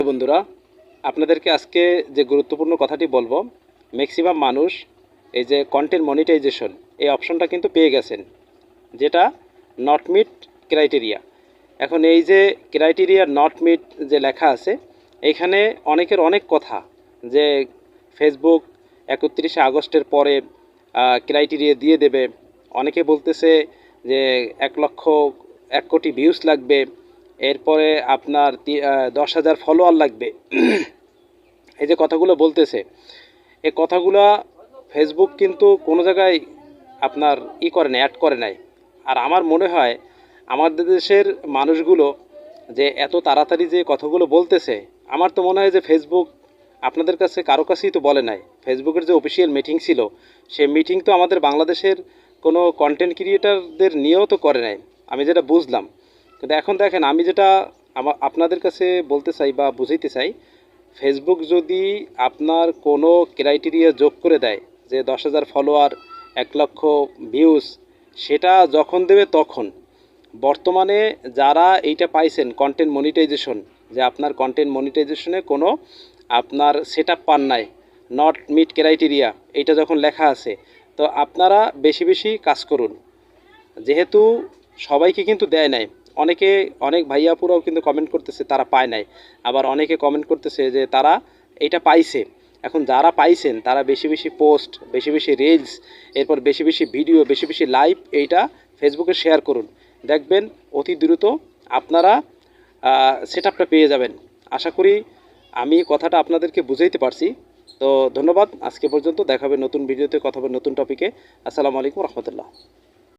বন্ধুরা, আপনাদেরকে আজকে যে গুরুত্বপূর্ণ কথাটি বলবো, ম্যাক্সিমাম মানুষ এই যে কন্টেন্ট মনিটাইজেশন এই অপশনটা কিন্তু পেয়ে গেছেন, যেটা নট মিট ক্রাইটেরিয়া। এখন এই যে ক্রাইটেরিয়া নট মিট যে লেখা আছে, এইখানে অনেকের অনেক কথা যে ফেসবুক 31শে আগস্টের পরে ক্রাইটেরিয়া দিয়ে দেবে। অনেকে বলতেছে যে 1 কোটি ভিউজ লাগবে, এরপরে আপনার 10,000 ফলোয়ার লাগবে। এই যে কথাগুলো বলতেছে, এই কথাগুলো ফেসবুক কিন্তু কোনো জায়গায় আপনার করে নাই, অ্যাড করে নাই। আর আমার মনে হয় আমাদের দেশের মানুষগুলো যে এত তাড়াতাড়ি যে কথাগুলো বলতেছে, আমার তো মনে হয় যে ফেসবুক আপনাদের কাছে কারো কাছেই তো বলে নাই। ফেসবুকের যে অফিসিয়াল মিটিং ছিল, সেই মিটিং তো আমাদের বাংলাদেশের কোনো কন্টেন্ট ক্রিয়েটারদের নিয়েও তো করে নাই, আমি যেটা বুঝলাম। কিন্তু এখন দেখেন, আমি যেটা আপনাদের কাছে বলতে চাই বা বুঝাইতে চাই, ফেসবুক যদি আপনার কোনো ক্রাইটেরিয়া যোগ করে দেয় যে 10,000 ফলোয়ার, 1 লক্ষ ভিউজ, সেটা যখন দেবে তখন বর্তমানে যারা এইটা পাইছেন কন্টেন্ট মনিটাইজেশন, যে আপনার কন্টেন্ট মনিটাইজেশনে কোনো আপনার সেট আপ পান নাই, নট মিট ক্রাইটেরিয়া, এইটা যখন লেখা আছে, তো আপনারা বেশি বেশি কাজ করুন। যেহেতু সবাইকে কিন্তু দেয় নাই, অনেক ভাইয়াপুরাও কিন্তু কমেন্ট করতেছে তারা পায় নাই, আবার অনেকে কমেন্ট করতেছে যে তারা এইটা পাইছে। এখন যারা পাইছেন তারা বেশি বেশি পোস্ট, বেশি বেশি রিলস, এরপর বেশি বেশি ভিডিও, বেশি বেশি লাইভ এইটা ফেসবুকে শেয়ার করুন। দেখবেন অতি দ্রুত আপনারা সেট আপটা পেয়ে যাবেন। আশা করি আমি কথাটা আপনাদেরকে বুঝাইতে পারছি। তো ধন্যবাদ, আজকে পর্যন্ত। দেখা হবে নতুন ভিডিওতে, কথা হবে নতুন টপিকে। আসসালামু আলাইকুম রহমতুল্লাহ।